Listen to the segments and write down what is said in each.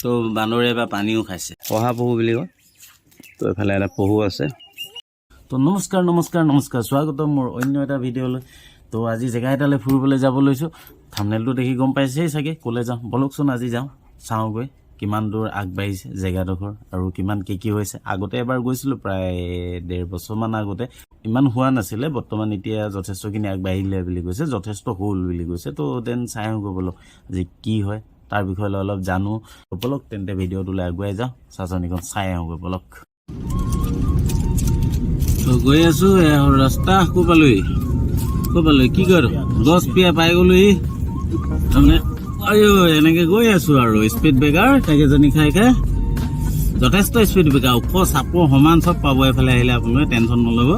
তো বান্দৰে বা পানীও খাইছে পহা পহু বুলি কয় তো এফালে এটা পহু আছে তো নমস্কাৰ স্বাগতম মোৰ অন্য এটা ভিডিঅ'লৈ তো আজি জেগা এটালৈ ফুৰিবলৈ যাব লৈছোঁ থাম্বনেইলটো দেখি গম পাইছেই চাগে ক'লৈ যাওঁ বলকচোন আজি যাওঁ চাওঁগৈ কিমান দূৰ আগবাঢ়িছে জেগাডোখৰ আৰু কিমান কি হৈছে আগতে এবাৰ গৈছিলোঁ প্ৰায় 1.5 বছৰমান আগতে ইমান হোৱা নাছিলে বৰ্তমান এতিয়া যথেষ্টখিনি আগবাঢ়িলে বুলি কৈছে যথেষ্ট হ'ল বুলি কৈছে তো দেন চাই আহোঁগৈ বলক আজি কি হয় তাৰ বিষয়ে অলপ জানো বলক তেন্তে ভিডিঅ'টোলৈ আগুৱাই যাওঁ চাচনিখন চাই আহোঁগৈ বলক তো গৈ আছোঁ ৰাস্তা ক'পালৈ কি কৰ গছ পিয়া পাই গ'লোহি তাৰমানে এনেকৈ গৈ আছোঁ আৰু স্পীড ব্ৰেকাৰ টাইকেজনী খাই যথেষ্ট স্পীড ব্ৰেকাৰ ওখ চাপৰ সমান চব পাব এইফালে আহিলে আপোনালোকে টেনশ্যন নল'ব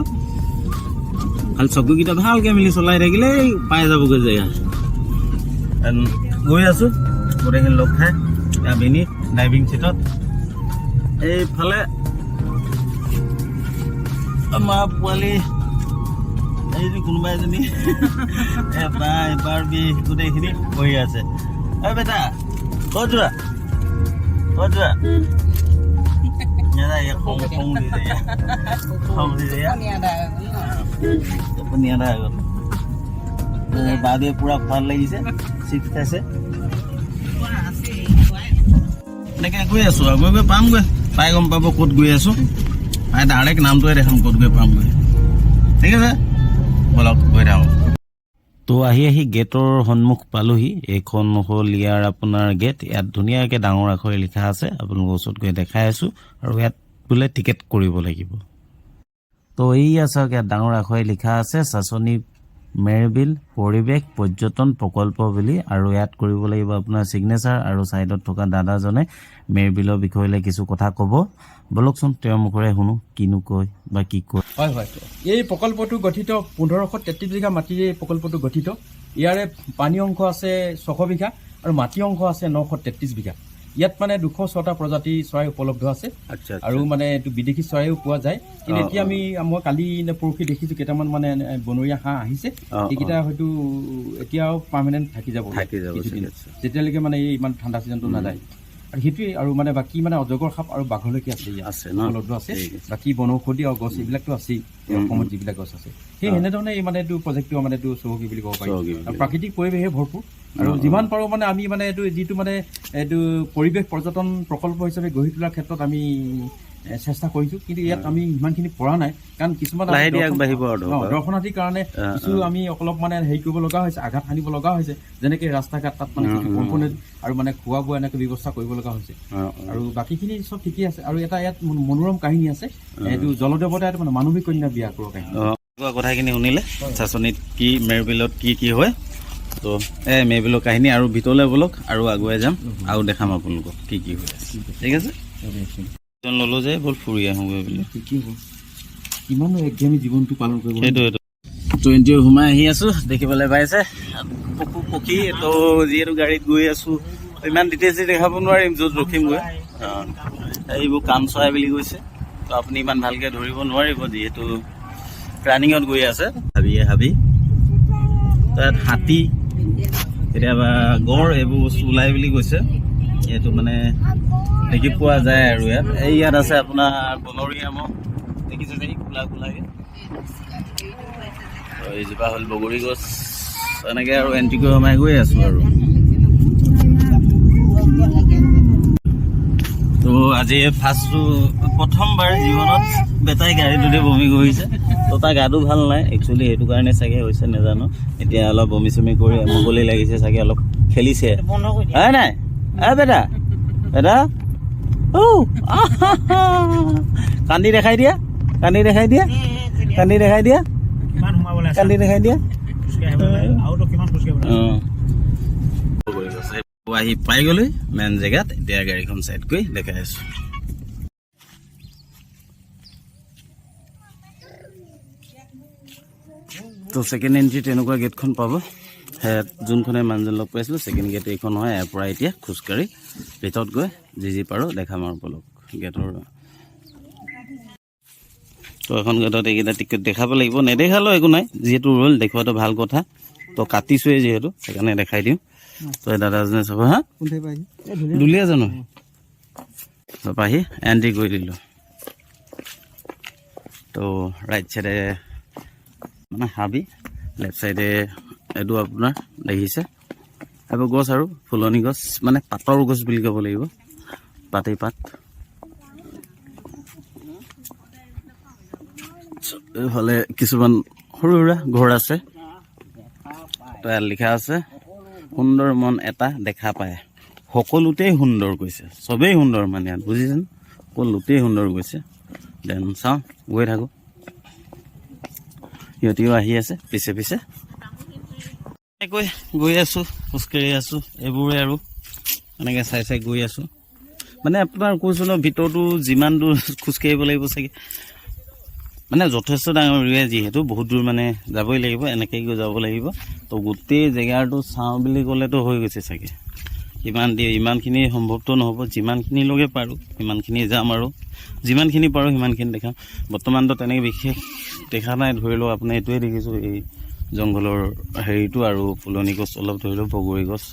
খালি চকুকেইটা ভালকৈ মিলি চলাই থাকিলে পাই যাবগৈ জেগা গৈ আছোঁ গোটেইখিনি লগ খাই বিনি ড্ৰাইভিং চিটত এইফালে মা পোৱালি এইটো কোনোবা এজনী এবাৰ গোটেইখিনি বহি আছে বেটা ক'ত যোৱা বাদে পুৰা ভাল লাগিছে চিট খাইছে এনেকৈ গৈ আছোঁ আৰু গৈ পামগৈ পাই গম পাব ক'ত গৈ আছোঁ ডাইৰেক্ট নামটোৱে দেখাম ক'ত গৈ পামগৈ ঠিক আছে বলক গৈ থাকোঁ তো আহি গেটৰ সন্মুখ পালোহি এইখন হ'ল ইয়াৰ আপোনাৰ গেট ইয়াত ধুনীয়াকৈ ডাঙৰ আখৰে লিখা আছে আপোনালোকৰ ওচৰত গৈ দেখাই আছোঁ আৰু ইয়াত বোলে টিকেট কৰিব লাগিব তো এইয়া চাওক ইয়াত ডাঙৰ আখৰে লিখা আছে সাচনি মেৰবিল পৰিৱেশ পৰ্যটন প্ৰকল্প বুলি আৰু ইয়াত কৰিব লাগিব আপোনাৰ চিগনেচাৰ আৰু ছাইডত থকা দাদাজনে মেৰবিলৰ বিষয়লৈ কিছু কথা ক'ব বলকচোন তেওঁৰ মুখৰে শুনো কিনো কয় বা কি কয় হয় এই প্ৰকল্পটো গঠিত 1533 বিঘা মাটিৰে এই প্ৰকল্পটো গঠিত ইয়াৰে পানী অংশ আছে 600 বিঘা আৰু মাটি অংশ আছে 933 বিঘা ইয়াত মানে 206টা প্ৰজাতি চৰাই উপলব্ধ আছে আৰু মানে এইটো বিদেশী চৰাইও পোৱা যায় কিন্তু এতিয়া মই কালি পৰহি দেখিছোঁ কেইটামান মানে বনৰীয়া হাঁহ আহিছে এইকেইটা হয়তো এতিয়াও পাৰ্মানেণ্ট থাকি যাব যেতিয়ালৈকে মানে এই ইমান ঠাণ্ডা ছিজনটো নাযায় আৰু সেইটোৱে আৰু মানে বাকী মানে অজগৰ সাপ আৰু বাঘলৈকে আছে উপলব্ধ আছে বাকী বনৌষধি আৰু গছ এইবিলাকতো আছেই অসমত যিবিলাক গছ আছে সেই সেনেধৰণে এই মানে এইটো প্ৰজেক্টটো মানে এইটো চহকী বুলি ক'ব পাৰি আৰু প্ৰাকৃতিক পৰিৱেশে ভৰপূৰ আৰু যিমান পাৰোঁ মানে আমি মানে এইটো যিটো মানে এইটো পৰিৱেশ পৰ্যটন প্ৰকল্প হিচাপে গঢ়ি তোলাৰ ক্ষেত্ৰত আমি চেষ্টা কৰিছোঁ কিন্তু ইয়াত আমি ইমানখিনি পৰা নাই কাৰণ কিছুমান দৰ্শনাৰ্থীৰ কাৰণে কিছু আমি অলপ মানে হেৰি কৰিব লগা হৈছে আঘাত সানিব লগা হৈছে যেনেকৈ ৰাস্তা ঘাট তাত মানে কম্পনেণ্ট আৰু মানে খোৱা বোৱা এনেকৈ ব্যৱস্থা কৰিব লগা হৈছে আৰু বাকীখিনি চব ঠিকেই আছে আৰু এটা ইয়াত মনোৰম কাহিনী আছে এইটো জলদেৱতা এটা মানে মানৱিক কন্যা বিয়া কৰা কাহিনী কথাখিনি শুনিলে চাচনিত কি মেৰবিলত কি হয় তো মেৰবিলৰ কাহিনী আৰু ভিতৰলৈ বলক আৰু আগুৱাই যাম আৰু দেখাম আপোনালোকক কি হৈ আছে ঠিক আছে ল'লো যে বল ফুৰি আহোঁগৈ বুলি কিমান একঘেয়ামী জীৱনটো পালন কৰিব সেইটো 20 সোমাই আহি আছোঁ দেখিবলৈ পাইছে পক্ষী তো যিহেতু গাড়ীত গৈ আছোঁ ইমান ডিটেইলছ দেখাব নোৱাৰিম য'ত ৰখিমগৈ এইবোৰ কাম চৰাই বুলি কৈছে তো আপুনি ইমান ভালকৈ ধৰিব নোৱাৰিব যিহেতু ৰানিঙত গৈ আছে হাবি তাত হাতী কেতিয়াবা গড় এইবোৰ বস্তু ওলাই বুলি কৈছে এইটো মানে দেখি পোৱা যায় আৰু ইয়াত আছে আপোনাৰ বনৰীয়া মহ দেখিছে যে কোলাকৈ এইজোপা হ'ল বগৰী গছ এনেকৈ আৰু এণ্ট্ৰি কৰি সোমাই গৈ আছোঁ আৰু তো আজি প্ৰথমবাৰ জীৱনত বেটাই গাড়ীটোতে বমি কৰিছে তো তাৰ গাটো ভাল নাই একচুৱেলি সেইটো কাৰণে চাগে হৈছে নাজানো এতিয়া অলপ বমি চমি কৰি মুকলি লাগিছে চাগে অলপ খেলিছে হয় নাই বেটা কান্দি দেখাই দিয়া আহি পাই গ'লো মেইন জেগাত এতিয়া গাড়ীখন চাইড কৰি দেখাই আছো তো ছেকেণ্ড এণ্ট্ৰি তেনেকুৱা গেটখন পাব যোনখনে মানুহজন লগ পাইছিলোঁ ছেকেণ্ড গেট এইখন হয় ইয়াৰ পৰা এতিয়া খোজকাঢ়ি ভিতৰত গৈ যি পাৰোঁ দেখাম আৰু বলক গেটৰ তো এখন গেটত এইকেইটা টিকেট দেখাব লাগিব নেদেখালেও একো নাই যিহেতু ৰোল দেখুৱাটো ভাল কথা তো কাটিছোৱে যিহেতু সেইকাৰণে দেখাই দিওঁ তো দাদাজনে চাব হা দুলীয়া জানো তাৰপৰা আহি এণ্ট্ৰি কৰি দিলোঁ। তো ৰাইট চাইডে মানে হাবি, লেফ্ট চাইডে এইটো আপোনাৰ দেখিছে এইবোৰ গছ আৰু ফুলনি গছ, মানে পাতৰ গছ বুলি ক'ব লাগিব, পাতেই পাত। এইফালে কিছুমান সৰু সুৰা ঘৰ আছে। তো ইয়াত লিখা আছে সুন্দৰ মন এটা দেখা পায়, সকলোতেই সুন্দৰ কৈছে, চবেই সুন্দৰ মানে ইয়াত বুজিছেনে, সকলোতেই সুন্দৰ কৈছে। দেন চাওঁ গৈ থাকোঁ, সিহঁতিও আহি আছে পিছে পিছে। এনেকৈ গৈ আছোঁ, খোজকাঢ়ি আছোঁ, এইবোৰে আৰু এনেকৈ চাই চাই গৈ আছোঁ। মানে আপোনাৰ কৈছোঁ ন, ভিতৰতো যিমান দূৰ খোজকাঢ়িব লাগিব চাগে, মানে যথেষ্ট ডাঙৰ এৰিয়া যিহেতু বহুত দূৰ মানে যাবই লাগিব, এনেকৈ গৈ যাব লাগিব। তো গোটেই জেগাটো চাওঁ বুলি ক'লেতো হৈ গৈছে চাগে, ইমানখিনি সম্ভৱতো নহ'ব। যিমানখিনিলৈকে পাৰোঁ সিমানখিনি যাম আৰু যিমানখিনি পাৰোঁ সিমানখিনি দেখাম। বৰ্তমানতো তেনেকৈ বিশেষ দেখা নাই, ধৰি লওক আপোনাৰ এইটোৱে দেখিছোঁ, এই জংঘলৰ হেৰিটো আৰু ফুলনি গছ অলপ ধৰি লওক, বগৰী গছ।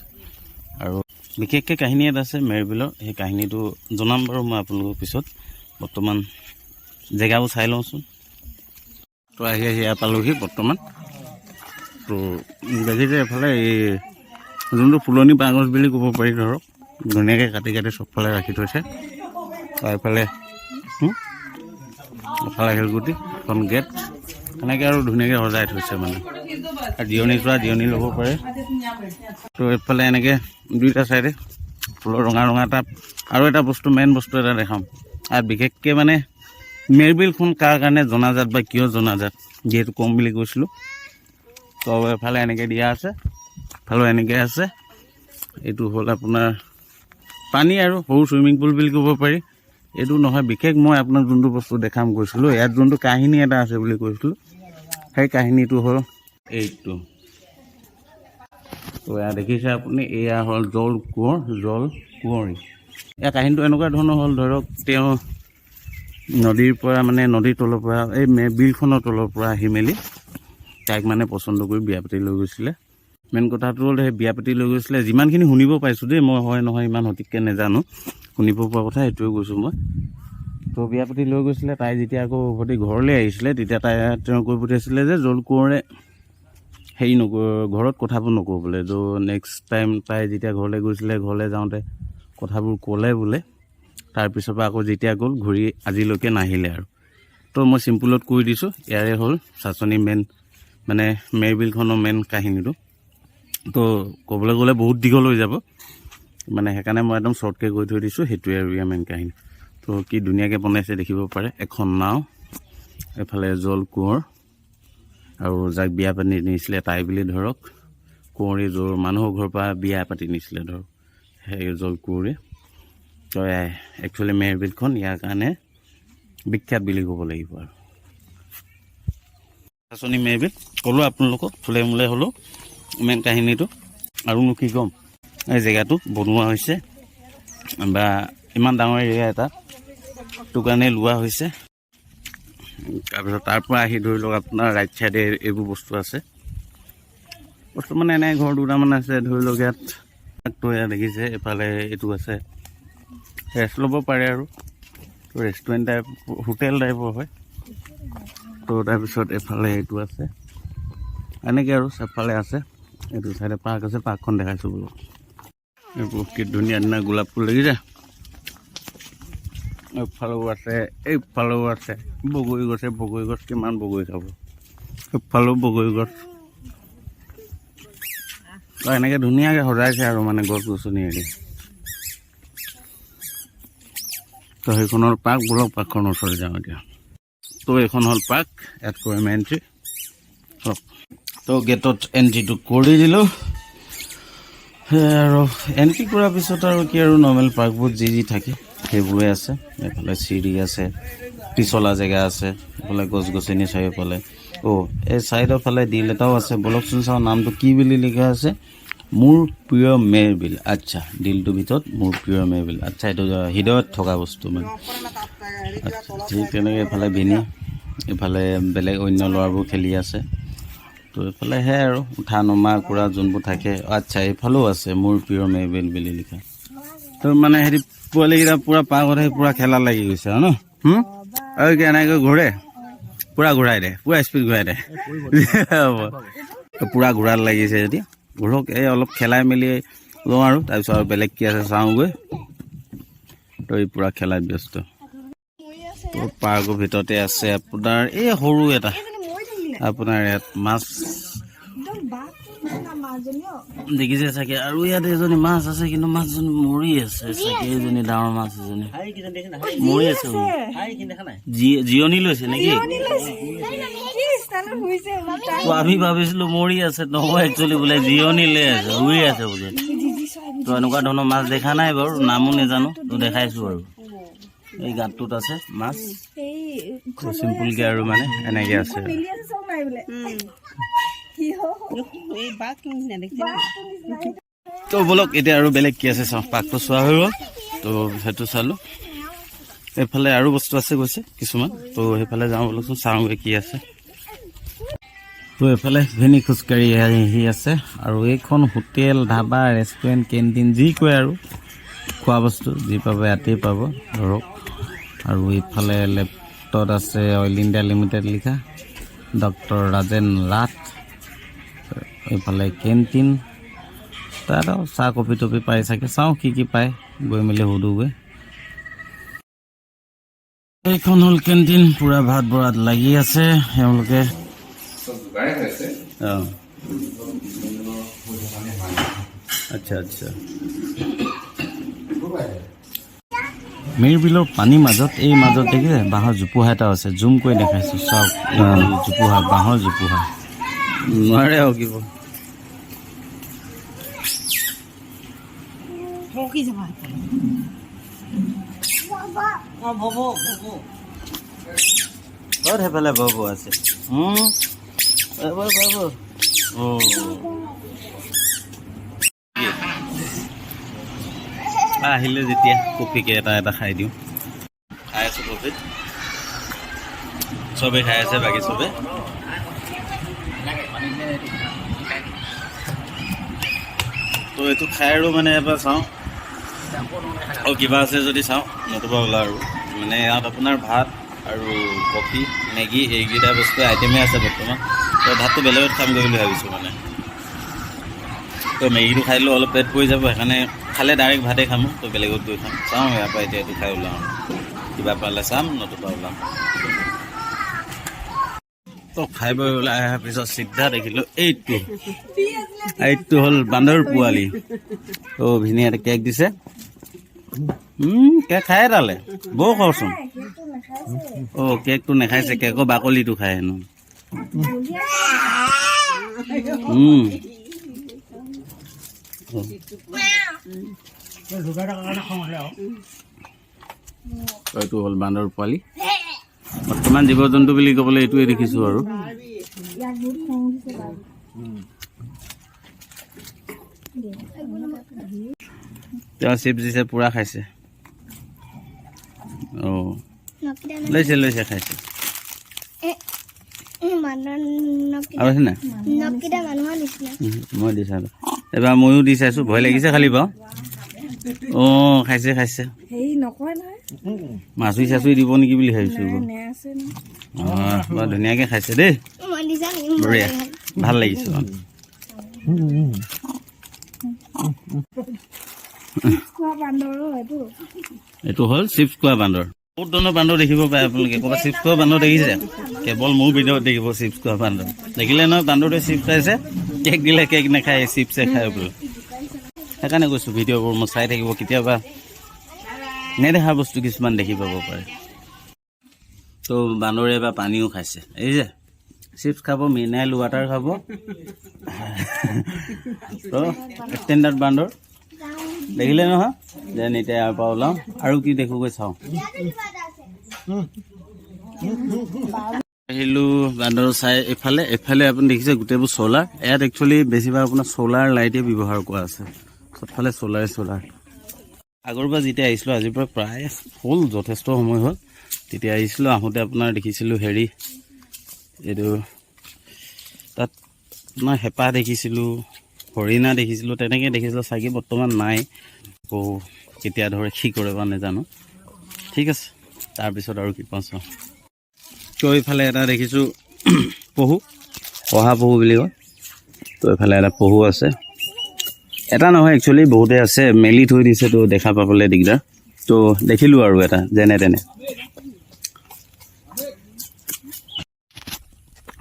আৰু বিশেষকৈ কাহিনী এটা আছে মেৰবিলৰ, সেই কাহিনীটো জনাম বাৰু মই আপোনালোকক পিছত। বৰ্তমান জেগাবোৰ চাই লওঁচোন। তো আহি এয়া পালোহি বৰ্তমান। তো দেখিছে এফালে এই যোনটো ফুলনি বাঁহগছ বুলি ক'ব পাৰি, ধৰক ধুনীয়াকৈ কাটি কাটি চবফালে ৰাখি থৈছে। এইফালে এফালে শিলগুটি, এখন গেট, এনেকৈ আৰু ধুনীয়াকৈ সজাই থৈছে মানে। আৰু জিৰণি চোৱা জিৰণি ল'ব পাৰে। তো এইফালে এনেকৈ দুইটা চাইডে ফুলৰ ৰঙা ৰঙা এটা আৰু এটা বস্তু, মেইন বস্তু এটা দেখাম। আৰু বিশেষকৈ মানে মেৰবিলখন কাৰ কাৰণে জনাজাত বা কিয় জনাজাত, যিহেতু কম বুলি কৈছিলোঁ। তো এফালে এনেকৈ দিয়া আছে, এফালেও এনেকৈ আছে। এইটো হ'ল আপোনাৰ পানী আৰু সৰু চুইমিং পুল বুলি ক'ব পাৰি। এইটো নহয়, বিশেষ মই আপোনাক যোনটো বস্তু দেখাম কৈছিলোঁ, ইয়াত যোনটো কাহিনী এটা আছে বুলি কৈছিলোঁ, সেই কাহিনীটো হ'ল এইটো। তো এয়া দেখিছে আপুনি, এয়া হ'ল জল কুঁৱৰী। ইয়াৰ কাহিনীটো এনেকুৱা ধৰণৰ হ'ল, ধৰক তেওঁ নদীৰ পৰা মানে নদীৰ তলৰ পৰা এই বিলখনৰ তলৰ পৰা আহি মেলি তাইক মানে পচন্দ কৰি বিয়া পাতি লৈ গৈছিলে। মেইন কথাটো হ'ল সেই বিয়া পাতি লৈ গৈছিলে, যিমানখিনি শুনিব পাইছোঁ দেই, মই হয় নহয় ইমান সঠিককৈ নাজানো, শুনিব পৰা কথা এইটোৱে কৈছোঁ মই। তো বিয়া পাতি লৈ গৈছিলে, তাই যেতিয়া আকৌ উভতি ঘৰলৈ আহিছিলে, তেতিয়া তেওঁ কৈ পঠিয়াইছিলে যে জল কোঁৱৰে হেৰি ঘৰত কথাবোৰ নকওঁ বোলে। তো নেক্সট টাইম তাই যেতিয়া ঘৰলৈ গৈছিলে, ঘৰলৈ যাওঁতে কথাবোৰ ক'লে বোলে। তাৰপিছৰ পৰা আকৌ যেতিয়া গ'ল, ঘূৰি আজিলৈকে নাহিলে আৰু। তো মই চিম্পুলত কৈ দিছোঁ, ইয়াৰে হ'ল চাচনি মানে মেৰবিলখনৰ মেইন কাহিনীটো। তো ক'বলৈ গ'লে বহুত দীঘল হৈ যাব, মানে সেইকাৰণে মই একদম শ্বৰ্টকৈ কৈ থৈ দিছোঁ, সেইটোৱে আৰু ইয়াৰ মেইন কাহিনী। তো কি ধুনীয়াকৈ বনাইছে দেখিব পাৰে, এখন নাও, এফালে জল কোঁৱৰ, আৰু যাক বিয়া পাতি নিছিলে তাই বুলি ধৰক, কুঁৱৰী যোৰ মানুহৰ ঘৰৰ পৰা বিয়া পাতি নিছিলে ধৰক, সেই জল কুঁৱৰী। তো একচুৱেলি মেৰবিলখন ইয়াৰ কাৰণে বিখ্যাত বুলি ক'ব লাগিব। আৰু চাচনি মেৰবিল ক'লোঁ আপোনালোকক ফুলে মূলে হ'লেও মেইন কাহিনীটো। আৰুনো কি ক'ম, এই জেগাটো বনোৱা হৈছে বা ইমান ডাঙৰ এৰিয়া এটা সেইটো কাৰণে লোৱা হৈছে। তাৰপিছত তাৰ পৰা আহি ধৰি লওক আপোনাৰ ৰাইট চাইডে এইবোৰ বস্তু আছে, বস্তু মানে এনে ঘৰ দুটামান আছে ধৰি লওক। ইয়াত দেখিছে, এইফালে এইটো আছে, ৰেষ্ট ল'ব পাৰে আৰু ৰেষ্টুৰেণ্ট টাইপ, হোটেল টাইপৰ হয়। তো তাৰপিছত এইফালে এইটো আছে, এনেকৈ আৰু চবফালে আছে। এইটো চাইডে পাৰ্ক আছে, পাৰ্কখন দেখাইছোঁ বোলো। এইবোৰ কি ধুনীয়া ধুনীয়া গোলাপ ফুল দেখিছে, এইফালেও আছে, এইফালেও আছে বগৰী গছে, বগৰী গছ কিমান বগৰী খাব, এইফালেও বগৰী গছ। এনেকৈ ধুনীয়াকৈ সজাইছে আৰু মানে গছ গছনি এৰি। তো সেইখনৰ পাৰ্ক, বলক পাৰ্কখনৰ ওচৰলৈ যাওঁ এতিয়া। তো এইখন হ'ল পাৰ্ক, ইয়াত কৰিম এণ্ট্ৰি। তো গেটত এণ্ট্ৰিটো কৰি দিলোঁ। সেয়াই আৰু এণ্ট্ৰি কৰাৰ পিছত আৰু কি আৰু নৰ্মেল পাৰ্কবোৰ যি থাকে সেইবোৰে আছে। এইফালে চিৰি আছে, পিছলা জেগা আছে, এইফালে গছ গছনি চাৰিওফালে। এই চাইডৰ ফালে দিল এটাও আছে, বলকচোন চাওঁ নামটো কি বুলি লিখা আছে, মোৰ প্ৰিয় মেৰবিল। আচ্ছা, দিলটোৰ ভিতৰত মোৰ প্ৰিয় মেৰবিল। আচ্ছা, এইটো হৃদয়ত থকা বস্তু মানে। আচ্ছা, ঠিক তেনেকৈ এইফালে ভিনি, এইফালে বেলেগ অন্য ল'ৰাবোৰ খেলি আছে। তো এইফালে সেয়াই আৰু উঠা নমা কৰা যোনবোৰ থাকে। আচ্ছা, এইফালেও আছে মোৰ প্ৰিয় মেৰবিল বুলি লিখা। তো মানে হেৰি পোৱালিকেইটা পুৰা পাগত আহি পুৰা খেলা লাগি গৈছে ন আৰু কেনেকৈ ঘূৰে পুৰা ঘূৰাই দে পুৰা স্পীড ঘূৰাই দে পুৰা ঘূৰাত লাগিছে যদি ঘূৰক এই অলপ খেলাই মেলি লওঁ আৰু তাৰপিছত আৰু বেলেগ কি আছে চাওঁগৈ তো এই পুৰা খেলাত ব্যস্ত তো পাৰ্কৰ ভিতৰতে আছে আপোনাৰ এই সৰু এটা আপোনাৰ ইয়াত মাছ দেখিছে চাগে আৰু ইয়াত এজনী মাছ আছে কিন্তু মাছজনী মৰি আছে চাগে এইজনী ডাঙৰ মাছ এজনী মৰি আছে জিৰণি লৈছে নেকি আমি ভাবিছিলো মৰি আছে নহয় একচুৱেলি বোলে জিৰণি লৈ আছে শুই আছে বোলে তো এনেকুৱা ধৰণৰ মাছ দেখা নাই বাৰু নামো নাজানো তো দেখাইছো আৰু এই গাঁতটোত আছে মাছ চিম্পুলকে আৰু মানে এনেকে আছে তো বলক এতিয়া আৰু বেলেগ কি আছে চাওঁ পাকটো চোৱা হৈ গ'ল তো সেইটো চালো এইফালে আৰু বস্তু আছে গৈছে কিছুমান তো সেইফালে যাওঁ বলকচোন চাওঁগৈ কি আছে তো এইফালে ভেনি খোজকাঢ়ি আহি আছে আৰু এইখন হোটেল ধাবা ৰেষ্টুৰেণ্ট কেণ্টিন যি কয় আৰু খোৱা বস্তু যি পাব ইয়াতেই পাব ধৰক আৰু এইফালে লেপটপ আছে অইল ইণ্ডিয়া লিমিটেড লিখা ডক্টৰ ৰাজেন ৰাথ এইফালে কেণ্টিন তাত চাহ কফি টফি পাই চাগে চাওঁ কি পায় গৈ মেলি সুধোগৈ এইখন হ'ল কেণ্টিন পুৰা ভাত বৰাত লাগি আছে তেওঁলোকে আচ্ছা আচ্ছা মেৰবিলৰ পানীৰ মাজত এই মাজত দেখিছে বাঁহৰ জোপোহা এটা আছে জুম কৰি দেখাইছো চাওক জোপোহা বাঁহৰ জোপোহা নোৱাৰে হকিব সেইফালে বব আছে আহিলে যেতিয়া কফিকে এটা খাই দিওঁ খাই আছো কফি চবে খাই আছে বাকী চবে তো এইটো খাই আৰু মানে এবাৰ চাওঁ আৰু কিবা আছে যদি চাওঁ নতুবা ওলা আৰু মানে ইয়াত আপোনাৰ ভাত আৰু কফি মেগী এইকেইটা বস্তু আইটেমেই আছে বৰ্তমান তো ভাতটো বেলেগত খামগৈ বুলি ভাবিছোঁ মানে তো মেগীটো খাই দিলেও অলপ পেট পৰি যাব সেইকাৰণে খালে ডাইৰেক্ট ভাতে খাম তো বেলেগত গৈ খাম চাওঁ ইয়াৰ পৰা এতিয়া এইটো খাই ওলাওঁ কিবা পালে চাম নতুবা ওলাম তো খাই বৈ ওলাই অহাৰ পিছত চিধা দেখিলোঁ এইটো হ'ল বান্দৰ পোৱালি তো ভিনিয়ে এটা কেক দিছে কেক খাই তালে বৰ খৰচোন কেকটো নাখাইছে কেকৰ বাকলিটো খাই হেনো এইটো হ'ল বান্দৰ পোৱালি বৰ্তমান জীৱ জন্তু বুলি ক'বলৈ এইটোৱে দেখিছোঁ আৰু তেওঁ চিপছ দিছে পুৰা খাইছে লৈছে খাইছে আৰু আছে নাই মই দি চালোঁ এবাৰ ময়ো দি চাইছোঁ ভয় লাগিছে খালি বাৰু খাইছে মাছুই চাচুই দিব নেকি বুলি ভাবিছোঁ বৰ ধুনীয়াকৈ খাইছে দেই বঢ়িয়া ভাল লাগিছে এইটো হ'ল চিপছ খোৱা বান্দৰ বহুত ধৰণৰ বান্দৰ দেখিব পাৰে আপোনালোকে ক'ৰবাত চিপছ খোৱা বান্দৰ দেখিছে কেৱল মোৰ ভিডিঅ'ত দেখিব চিপছ খোৱা বান্দৰ দেখিলে নহয় বান্দৰটোৱে চিপছ খাইছে কেক দিলে কেক নাখায় চিপছে খায় বোলো সেইকাৰণে কৈছোঁ ভিডিঅ'বোৰ মই চাই থাকিব কেতিয়াবা নেদেখা বস্তু কিছুমান দেখি পাব পাৰে তো বান্দৰে বা পানীও খাইছে এই যে চিপছ খাব মিনাৰেল ৱাটাৰ খাব তো ষ্টেণ্ডাৰ্ড বান্দৰ দেখিলে নহয় যেন এতিয়া ইয়াৰ পৰা ওলাওঁ আৰু কি দেখোগৈ চাওঁ আহিলোঁ বান্দৰ চাই এফালে আপুনি দেখিছে গোটেইবোৰ চ'লাৰ ইয়াত একচুৱেলি বেছিভাগ আপোনাৰ চ'লাৰ লাইটে ব্যৱহাৰ কৰা আছে চবফালে চ'লাৰ আগৰ পৰা যেতিয়া আহিছিলোঁ আজিৰ পৰা প্ৰায় হ'ল যথেষ্ট সময় হ'ল তেতিয়া আহিছিলোঁ আহোঁতে আপোনাৰ দেখিছিলোঁ হেৰি এইটো তাত আপোনাৰ হেঁপাহ দেখিছিলোঁ হৰিণা দেখিছিলোঁ তেনেকৈ দেখিছিলোঁ চাগে বৰ্তমান নাই আকৌ কেতিয়া ধৰে কি কৰে বা নাজানো ঠিক আছে তাৰপিছত আৰু কি পাওঁ চাওঁ তো এইফালে এটা দেখিছোঁ পহু অহা পহু বুলি কয় তো এইফালে এটা পহু আছে এটা নহয় একচুৱেলি বহুতে আছে মেলি থৈ দিছে তো দেখা পাবলৈ দিগদাৰ তো দেখিলোঁ আৰু এটা যেনে তেনে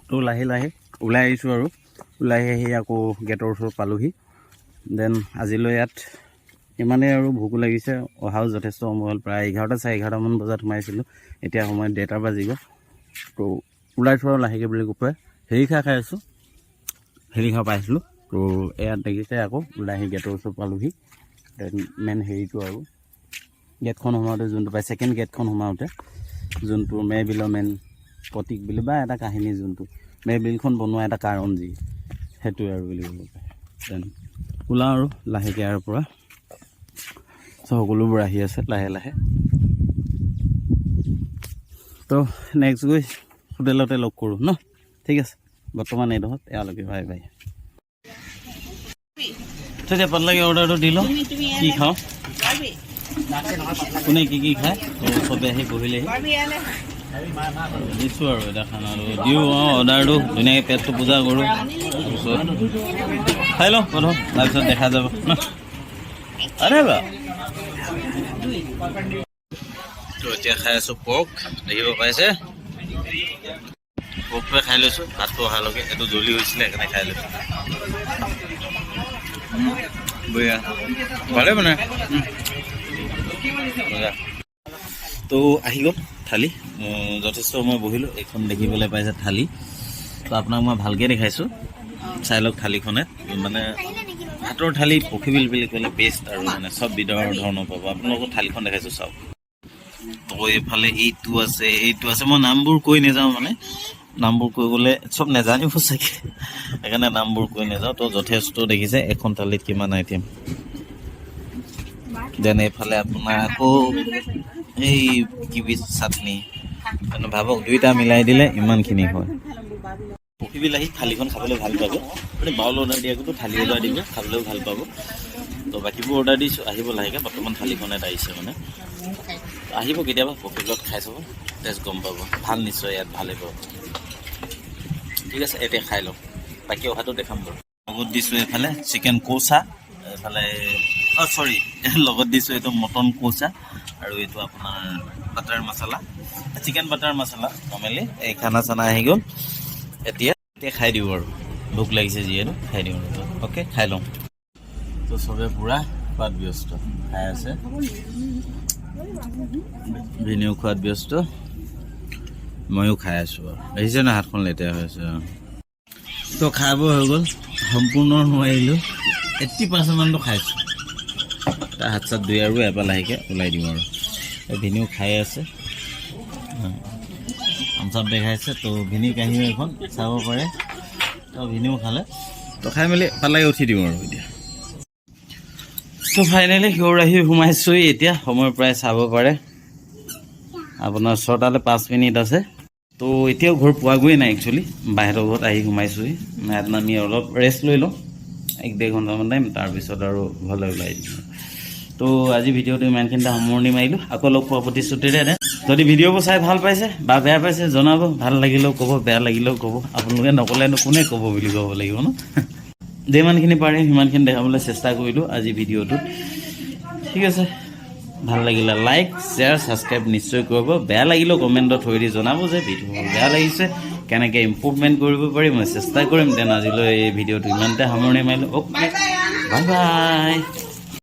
তো লাহে লাহে ওলাই আহিছোঁ আৰু ওলাই আহি আকৌ গেটৰ ওচৰত পালোহি দেন আজিলৈ ইয়াত ইমানেই আৰু ভোক লাগিছে অহাও যথেষ্ট সময় হ'ল প্ৰায় 11:30 বজাত সোমাইছিলোঁ এতিয়া সময়ত 1:30 বাজিব তো ওলাইছোঁ আৰু লাহেকৈ বুলি কৈ হেৰি খাই আছোঁ হেৰি খাই পাইছিলোঁ তো ইয়াত দেখিছে আকৌ ওলাই আহি গেটৰ ওচৰত পালোহি দেন মেইন হেৰিটো আৰু গেটখন সোমাওঁতে যোনটো পায় ছেকেণ্ড গেটখন সোমাওঁতে যোনটো মেবিলৰ মেইন প্ৰতীক বুলি বা এটা কাহিনী যোনটো মেবিলখন বনোৱা এটা কাৰণ যি সেইটোৱে আৰু বুলি ক'ব পায় দেন ওলাওঁ আৰু লাহেকৈ ইয়াৰ পৰা সকলোবোৰ আহি আছে লাহে লাহে তো নেক্সট গৈ হোটেলতে লগ কৰোঁ ন ঠিক আছে বৰ্তমান এইডোখৰত এয়ালৈকে বাই বাই তেতিয়া পাতলাকে অৰ্ডাৰটো দিলোঁ কি খাওঁ কোনে কি খায় তো চবে আহি বহিলেহি দিছোঁ আৰু এটা খানাটো দিওঁ অৰ্ডাৰটো ধুনীয়াকৈ পেটটো পূজা কৰোঁ তাৰপিছত খাই লওঁ প্ৰথম তাৰপিছত দেখা যাব ন আৰে বা তো এতিয়া খাই আছোঁ পৰ্ক দেখিব পাইছে পৰ্কটোৱে খাই লৈছোঁ ভাতটো অহালৈকে এইটো জ্বলি হৈছিলে সেইকাৰণে খাই লৈছোঁ বঢ়িয়া ভালে বনাই তো আহি গ'ল থালি যথেষ্ট সময় বহিলোঁ এইখন দেখিবলৈ পাইছে থালি তো আপোনাক মই ভালকৈ দেখাইছোঁ চাই লওক থালিখনে মানে ভাতৰ থালি পখিবিল বুলি ক'লে বেষ্ট আৰু মানে চব বিধৰ ধৰণৰ পাব আপোনালোকক থালিখন দেখাইছোঁ চাওক তো এইফালে এইটো আছে মই নামবোৰ কৈ নাযাওঁ মানে নামবোৰ কৈ গ'লে চব নাজানিব চাগে সেইকাৰণে নামবোৰ কৈ নাযাওঁ তো যথেষ্ট দেখিছে এখন থালিত কিমান আইটেম দেন এইফালে আপোনাৰ আকৌ এই কিবি চাটনি মানে ভাবক দুইটা মিলাই দিলে ইমানখিনি হয় পখিবিল আহি থালিখন খাবলৈ ভাল পাব মানে বাউল অৰ্ডাৰ দিয়াকতো থালি অৰ্ডাৰ দিব খাবলৈও ভাল পাব তো বাকীবোৰ অৰ্ডাৰ দিছোঁ আহিব লাহেকৈ বৰ্তমান থালিখন এটা আহিছে মানে আহিব কেতিয়াবা পখিবিলত খাই চাব টেষ্ট গম পাব ভাল নিশ্চয় ইয়াত ভালেই পাব ঠিক আছে এতিয়া খাই লওক বাকী অহাটো দেখাম বাৰু লগত দিছোঁ এইফালে চিকেন কৌচা এইফালে চৰি লগত দিছোঁ এইটো মটন কৌচা আৰু এইটো আপোনাৰ বাটাৰ মছলা চিকেন বাটাৰ মছলা নৰ্মেলি এই খানা চানা আহি গ'ল এতিয়া খাই দিওঁ আৰু ভোক লাগিছে যিহেতু খাই দিওঁ আৰু অ'কে খাই লওঁ তো চবে পূৰা খোৱাত ব্যস্ত খাই আছে ভিনিও খোৱাত ব্যস্ত ময়ো খাই আছোঁ আৰু দেখিছে না হাতখন লেতেৰা হৈ আছে তো খাব হৈ গ'ল সম্পূৰ্ণ নোৱাৰিলোঁ 80% মানটো খাইছোঁ তাৰ হাত চাত ধুই আৰু এবাৰ লাহেকৈ ওলাই দিওঁ আৰু ভিনিও খাই আছে আমচাপ দেখাইছে তো ভিনি কাহিও এখন চাব পাৰে তো ভিনিও খালে তো খাই মেলি পালাই উঠি দিওঁ আৰু এতিয়া তো ফাইনেলি ঘৰ আহি সোমাইছোঁহি এতিয়া সময় প্ৰায় চাব পাৰে আপোনাৰ 6টালৈ 5 মিনিট আছে তো এতিয়াও ঘৰ পোৱাগৈয়ে নাই একচুৱেলি বাহিৰৰ ঘৰত আহি সোমাইছোঁহি ইয়াত নামি অলপ ৰেষ্ট লৈ লওঁ 1-1.5 ঘণ্টামান টাইম তাৰপিছত আৰু ঘৰলৈ ওলাই দিওঁ তো আজি ভিডিঅ'টো ইমানখিনিতে সামৰণি মাৰিলোঁ আকৌ লগ পোৱা প্ৰতিশ্ৰুতিৰে যদি ভিডিঅ'বোৰ চাই ভাল পাইছে বা বেয়া পাইছে জনাব ভাল লাগিলেও ক'ব বেয়া লাগিলেও ক'ব আপোনালোকে নক'লেনো কোনে ক'ব বুলি ক'ব লাগিব ন যিমানখিনি পাৰে সিমানখিনি দেখাবলৈ চেষ্টা কৰিলোঁ আজি ভিডিঅ'টোত ঠিক আছে ভাল লাগিলে লাইক শ্বেয়াৰ ছাবস্ক্ৰাইব নিশ্চয় কৰিব বেয়া লাগিলেও কমেণ্টত থৈ দি জনাব যে ভিডিঅ'বোৰ বেয়া লাগিছে কেনেকৈ ইম্প্ৰুভমেণ্ট কৰিব পাৰি মই চেষ্টা কৰিম দেন আজিলৈ এই ভিডিঅ'টো ইমানতে সামৰণি মাৰিলোঁ অ'কে বাই বাই